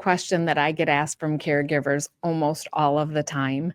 question that I get asked from caregivers almost all of the time.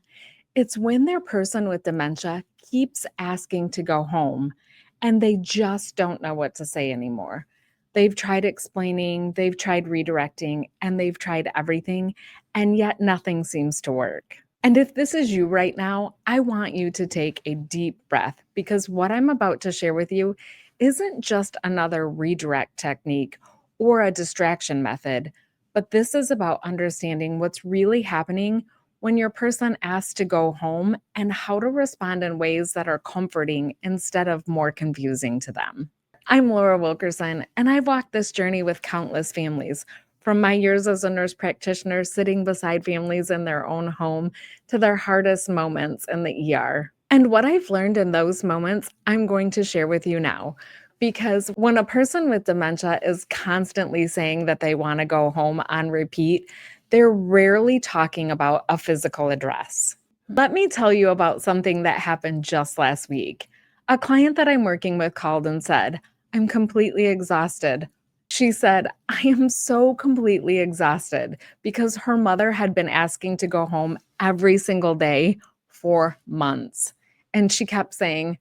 It's when their person with dementia keeps asking to go home and they just don't know what to say anymore. They've tried explaining, they've tried redirecting, and they've tried everything, and yet nothing seems to work. And if this is you right now, I want you to take a deep breath because what I'm about to share with you isn't just another redirect technique or a distraction method, but this is about understanding what's really happening when your person asks to go home and how to respond in ways that are comforting instead of more confusing to them. I'm Laura Wilkerson, and I've walked this journey with countless families, from my years as a nurse practitioner sitting beside families in their own home to their hardest moments in the ER. And what I've learned in those moments, I'm going to share with you now. Because when a person with dementia is constantly saying that they want to go home on repeat, they're rarely talking about a physical address. Let me tell you about something that happened just last week. A client that I'm working with called and said, "I'm completely exhausted." She said, "I am so completely exhausted," because her mother had been asking to go home every single day for months. And she kept saying,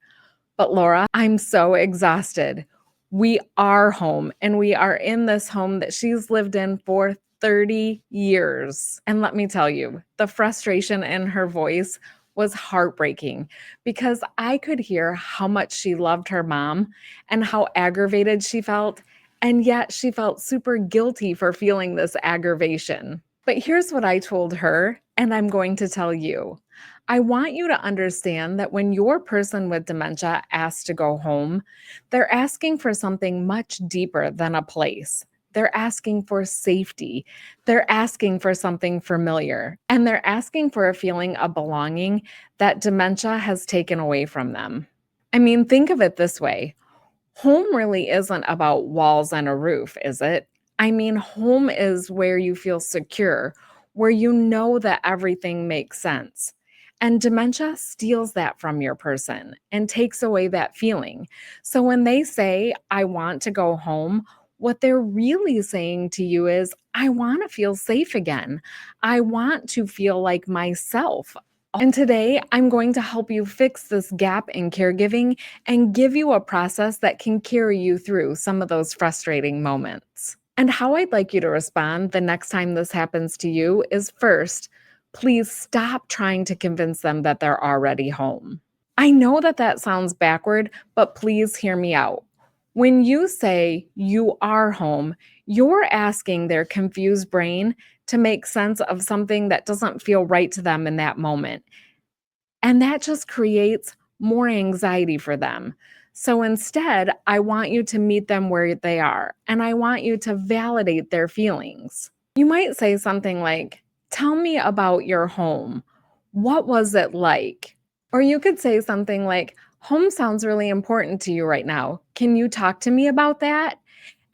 "But Laura, I'm so exhausted. We are home and we are in this home that she's lived in for 30 years." And let me tell you, the frustration in her voice was heartbreaking because I could hear how much she loved her mom and how aggravated she felt. And yet she felt super guilty for feeling this aggravation. But here's what I told her, and I'm going to tell you. I want you to understand that when your person with dementia asks to go home, they're asking for something much deeper than a place. They're asking for safety. They're asking for something familiar. And they're asking for a feeling of belonging that dementia has taken away from them. I mean, think of it this way. Home really isn't about walls and a roof, is it? I mean, home is where you feel secure, where you know that everything makes sense. And dementia steals that from your person and takes away that feeling. So when they say, "I want to go home," what they're really saying to you is, "I want to feel safe again. I want to feel like myself." And today, I'm going to help you fix this gap in caregiving and give you a process that can carry you through some of those frustrating moments. And how I'd like you to respond the next time this happens to you is first, please stop trying to convince them that they're already home. I know that that sounds backward, but please hear me out. When you say you are home, you're asking their confused brain to make sense of something that doesn't feel right to them in that moment. And that just creates more anxiety for them. So instead, I want you to meet them where they are, and I want you to validate their feelings. You might say something like, "Tell me about your home. What was it like?" Or you could say something like, "Home sounds really important to you right now. Can you talk to me about that?"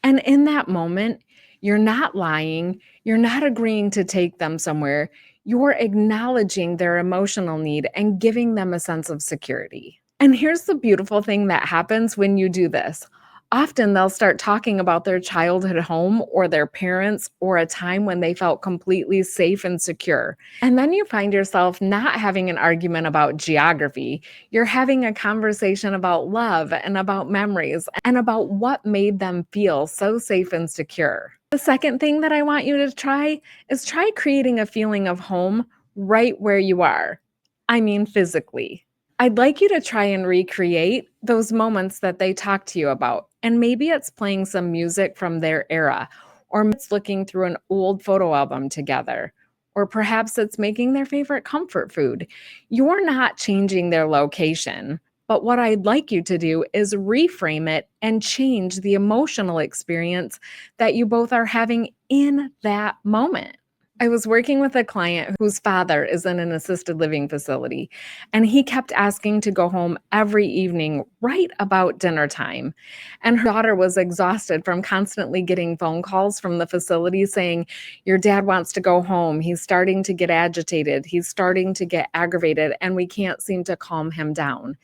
And in that moment, you're not lying, you're not agreeing to take them somewhere, you're acknowledging their emotional need and giving them a sense of security. And here's the beautiful thing that happens when you do this. Often they'll start talking about their childhood home or their parents or a time when they felt completely safe and secure. And then you find yourself not having an argument about geography. You're having a conversation about love and about memories and about what made them feel so safe and secure. The second thing that I want you to try is try creating a feeling of home right where you are. I mean, physically. I'd like you to try and recreate those moments that they talk to you about. And maybe it's playing some music from their era, or it's looking through an old photo album together, or perhaps it's making their favorite comfort food. You're not changing their location, but what I'd like you to do is reframe it and change the emotional experience that you both are having in that moment. I was working with a client whose father is in an assisted living facility, and he kept asking to go home every evening right about dinner time. And her daughter was exhausted from constantly getting phone calls from the facility saying, "Your dad wants to go home. He's starting to get agitated. He's starting to get aggravated, and we can't seem to calm him down."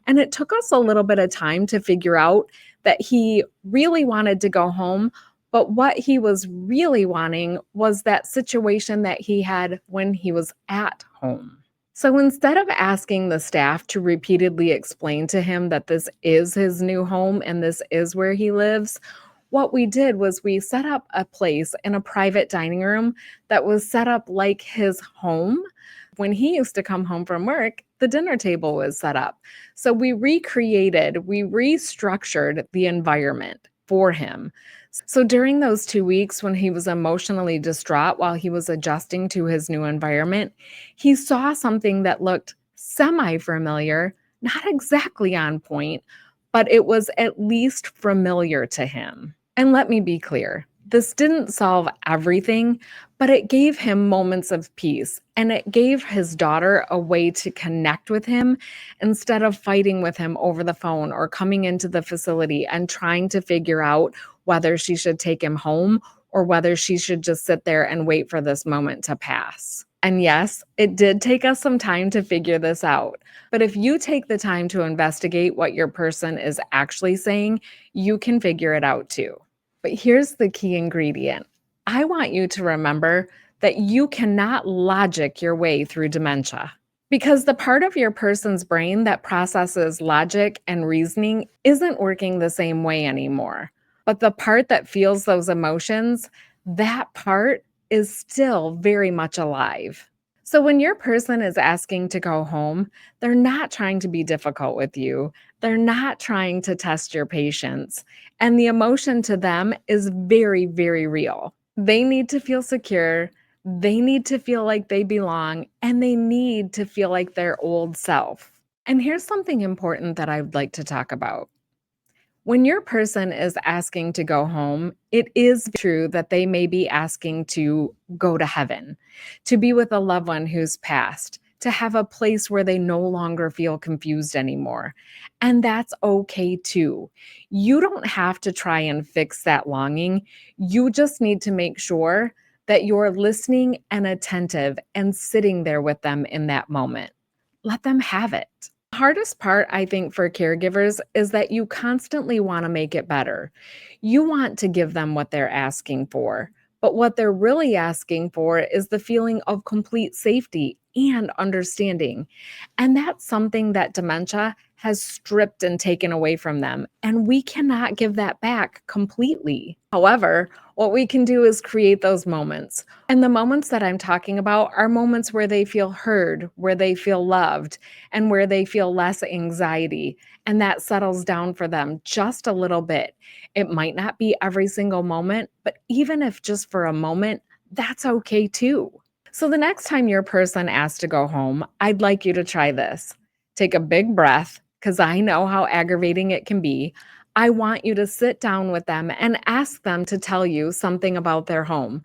And it took us a little bit of time to figure out that he really wanted to go home, But what he was really wanting was that situation that he had when he was at home. So instead of asking the staff to repeatedly explain to him that this is his new home and this is where he lives, what we did was we set up a place in a private dining room that was set up like his home. When he used to come home from work, the dinner table was set up. So we restructured the environment for him. So during those 2 weeks when he was emotionally distraught while he was adjusting to his new environment, he saw something that looked semi familiar, not exactly on point, but it was at least familiar to him. And let me be clear, this didn't solve everything, but it gave him moments of peace and it gave his daughter a way to connect with him instead of fighting with him over the phone or coming into the facility and trying to figure out whether she should take him home or whether she should just sit there and wait for this moment to pass. And yes, it did take us some time to figure this out. But if you take the time to investigate what your person is actually saying, you can figure it out too. But here's the key ingredient. I want you to remember that you cannot logic your way through dementia. Because the part of your person's brain that processes logic and reasoning isn't working the same way anymore. But the part that feels those emotions, that part is still very much alive. So when your person is asking to go home, they're not trying to be difficult with you. They're not trying to test your patience. And the emotion to them is very, very real. They need to feel secure. They need to feel like they belong, and they need to feel like their old self. And here's something important that I'd like to talk about. When your person is asking to go home, it is true that they may be asking to go to heaven, to be with a loved one who's passed, to have a place where they no longer feel confused anymore. And that's okay too. You don't have to try and fix that longing. You just need to make sure that you're listening and attentive and sitting there with them in that moment. Let them have it. The hardest part, I think, for caregivers is that you constantly want to make it better. You want to give them what they're asking for, but what they're really asking for is the feeling of complete safety and understanding. And that's something that dementia has stripped and taken away from them. And we cannot give that back completely. However, what we can do is create those moments. And the moments that I'm talking about are moments where they feel heard, where they feel loved, and where they feel less anxiety. And that settles down for them just a little bit. It might not be every single moment, but even if just for a moment, that's okay too. So the next time your person asks to go home, I'd like you to try this. Take a big breath, because I know how aggravating it can be. I want you to sit down with them and ask them to tell you something about their home.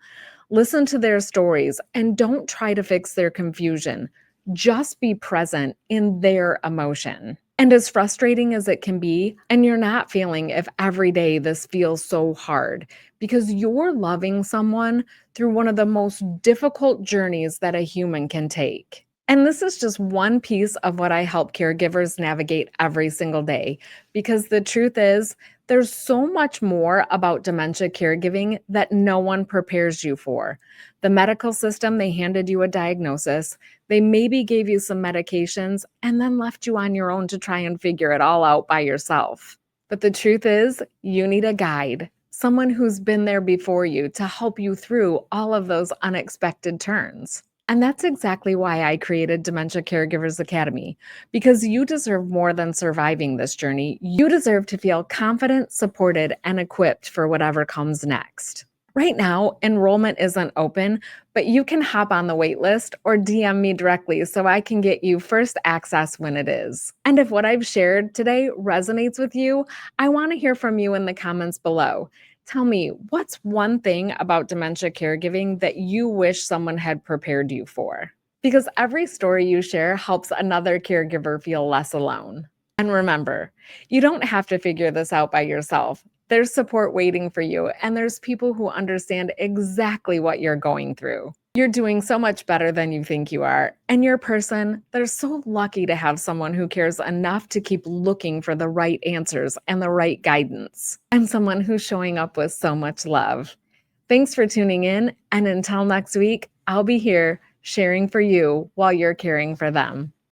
Listen to their stories and don't try to fix their confusion. Just be present in their emotion. And as frustrating as it can be, and you're not feeling if every day this feels so hard, because you're loving someone through one of the most difficult journeys that a human can take. And this is just one piece of what I help caregivers navigate every single day, because the truth is, there's so much more about dementia caregiving that no one prepares you for. The medical system, they handed you a diagnosis, they maybe gave you some medications, and then left you on your own to try and figure it all out by yourself. But the truth is, you need a guide, someone who's been there before you to help you through all of those unexpected turns. And that's exactly why I created Dementia Caregivers Academy, because you deserve more than surviving this journey. You deserve to feel confident, supported, and equipped for whatever comes next. Right now, enrollment isn't open, but you can hop on the wait list or DM me directly so I can get you first access when it is. And if what I've shared today resonates with you, I want to hear from you in the comments below. Tell me, what's one thing about dementia caregiving that you wish someone had prepared you for? Because every story you share helps another caregiver feel less alone. And remember, you don't have to figure this out by yourself. There's support waiting for you, and there's people who understand exactly what you're going through. You're doing so much better than you think you are. And your person, they're so lucky to have someone who cares enough to keep looking for the right answers and the right guidance, and someone who's showing up with so much love. Thanks for tuning in. And until next week, I'll be here sharing for you while you're caring for them.